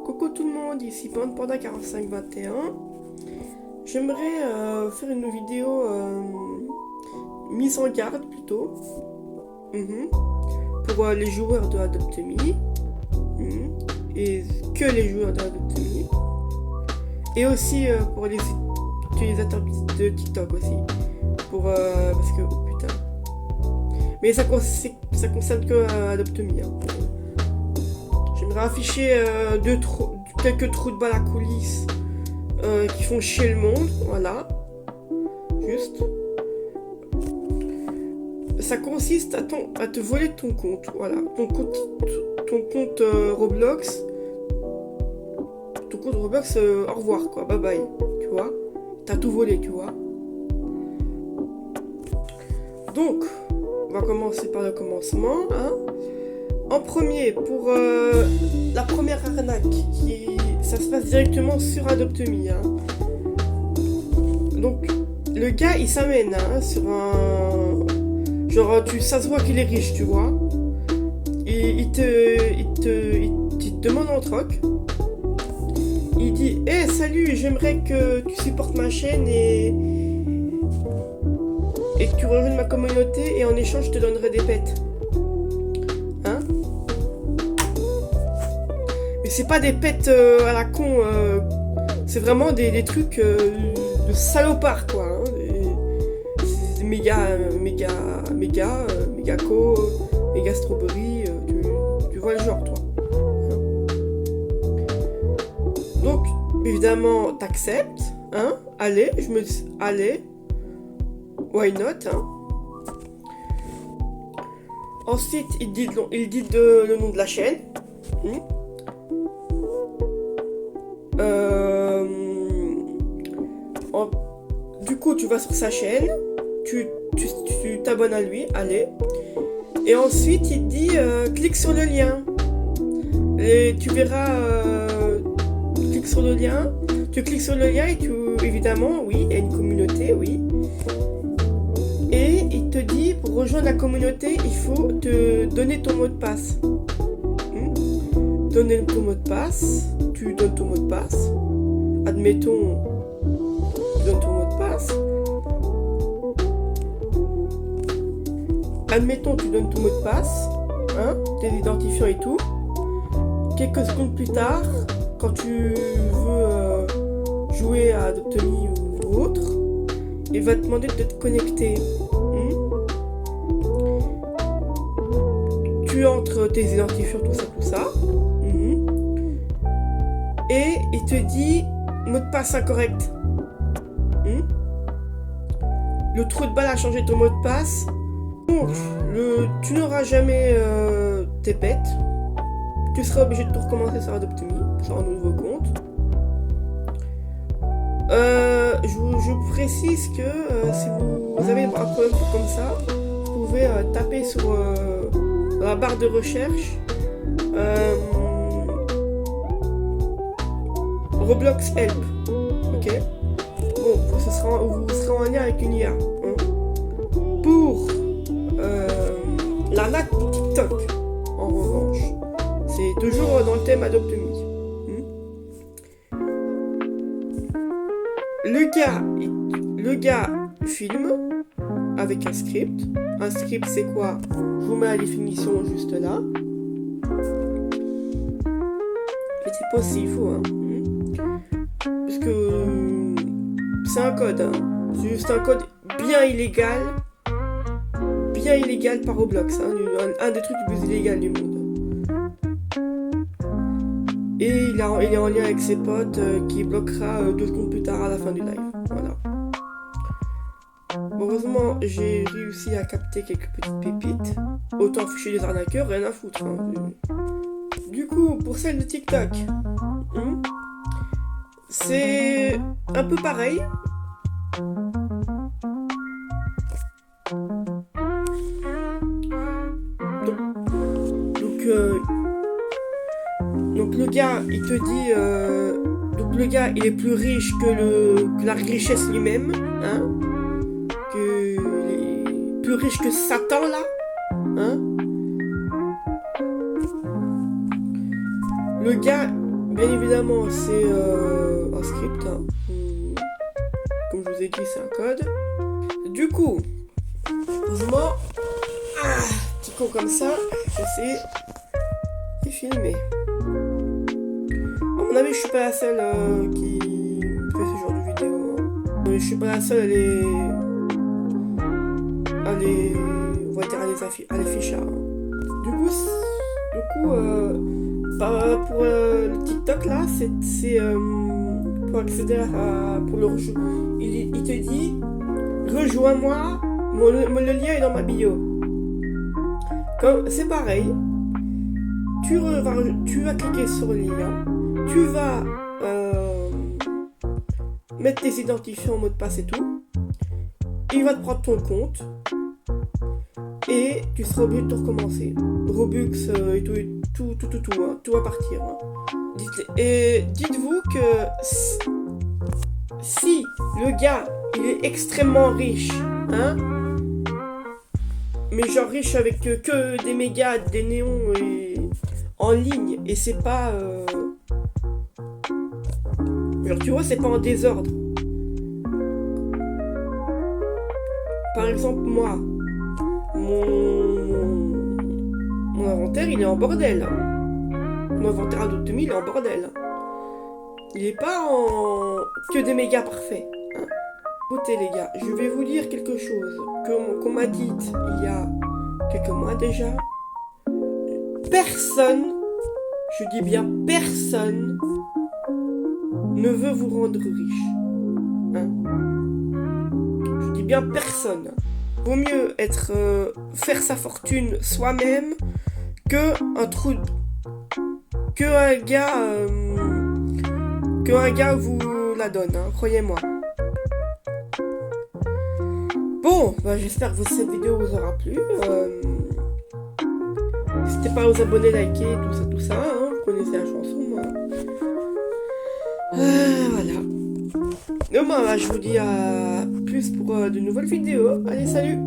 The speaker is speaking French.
Coucou tout le monde, ici Panda 4521. J'aimerais faire une vidéo mise en garde plutôt mhm, pour les joueurs de Adopt Me et que les joueurs de Adopt Me et aussi pour les utilisateurs de TikTok aussi parce que oh putain mais ça concerne que Adopt Me hein. J'aimerais afficher quelques trous de balles à coulisses qui font chier le monde, voilà. Juste. Ça consiste à te voler ton compte, voilà. Ton compte Roblox. Ton compte Roblox, au revoir quoi, bye bye. Tu vois. T'as tout volé, tu vois. Donc, on va commencer par le commencement, hein. En premier, pour la première arnaque, ça se passe directement sur Adopt Me. Hein. Donc, le gars, il s'amène hein, sur un... Genre, ça se voit qu'il est riche, tu vois. Et il te demande en troc. Il dit, hey, salut, j'aimerais que tu supportes ma chaîne et que tu rejoignes ma communauté et en échange, je te donnerai des pets. Hein? Mais c'est pas des pets à la con, c'est vraiment des trucs de salopards quoi. Hein, des méga co, méga strawberry, tu vois le genre toi. Hein. Donc évidemment t'acceptes, hein, allez, je me dis allez, why not, hein. Ensuite il dit le nom de la chaîne. Du coup, tu vas sur sa chaîne, tu t'abonnes à lui, allez. Et ensuite, il te dit clique sur le lien. Et tu verras, tu cliques sur le lien et évidemment, oui, il y a une communauté, oui. Et il te dit pour rejoindre la communauté, il faut te donner ton mot de passe. Donner ton mot de passe, tu donnes ton mot de passe. Admettons, tu donnes ton mot de passe. Admettons, tu donnes ton mot de passe, hein, tes identifiants et tout. Quelques secondes plus tard, quand tu veux jouer à Adopt Me ou autre, il va te demander de te connecter. Tu entres tes identifiants, tout ça. Et il te dit mot de passe incorrect. Le trou de balle a changé ton mot de passe. Donc, tu n'auras jamais tes pets. Tu seras obligé de tout recommencer sur Adopt Me, sur un nouveau compte. Je vous précise que si vous avez un problème comme ça, vous pouvez taper sur la barre de recherche Roblox Help, ok. Bon, vous serez en lien avec une IA. Hein. Pour l'arnaque TikTok, en revanche, c'est toujours dans le thème Adopt Me. Le gars filme avec un script. Un script, c'est quoi? Je vous mets la définition juste là. Petit pause s'il faut, hein. Parce que c'est un code, hein. C'est juste un code bien illégal par Roblox, hein. Un des trucs les plus illégaux du monde. Et il est en lien avec ses potes qui bloquera 2 secondes plus tard à la fin du live. Voilà. Heureusement, j'ai réussi à capter quelques petites pépites. Autant ficher les arnaqueurs, rien à foutre. Hein. Du coup, pour celle de TikTok, c'est un peu pareil. Donc le gars, il te dit... donc le gars, il est plus riche que la richesse lui-même. Hein, il est plus riche que Satan, là. Hein. Le gars, bien évidemment, c'est un script. Hein. Comme je vous ai dit, c'est un code. Du coup, heureusement, petit con comme ça, j'essaie de filmer. À mon avis, je suis pas la seule qui fait ce genre de vidéo. Hein. Je suis pas la seule on va dire à les ficher. Hein. Du coup, pour le TikTok là, c'est pour accéder pour le rejoindre. Il te dit rejoins-moi, le lien est dans ma bio. C'est pareil, tu vas cliquer sur le lien, tu vas mettre tes identifiants, mot de passe et tout. Il va te prendre ton compte et tu seras obligé de tout recommencer. Robux et tout, hein, tout va partir. Hein. Dites-vous que si le gars il est extrêmement riche, hein, mais genre riche avec que des mégas, des néons et en ligne, et c'est pas genre tu vois, c'est pas en désordre. Par exemple, moi, mon inventaire, il est en bordel. Mon inventaire à 2000, il est en bordel. Il est pas en que des mégas parfaits. Hein. Écoutez les gars, je vais vous dire quelque chose qu'on m'a dit il y a quelques mois déjà. Personne, je dis bien personne, ne veut vous rendre riche. Hein. Je dis bien personne. Vaut mieux faire sa fortune soi-même que un gars vous la donne, hein, croyez-moi. Bon, j'espère que cette vidéo vous aura plu. N'hésitez pas à vous abonner, liker, tout ça, hein, vous connaissez la chanson. Hein. Voilà. Donc, je vous dis à plus pour de nouvelles vidéos. Allez, salut!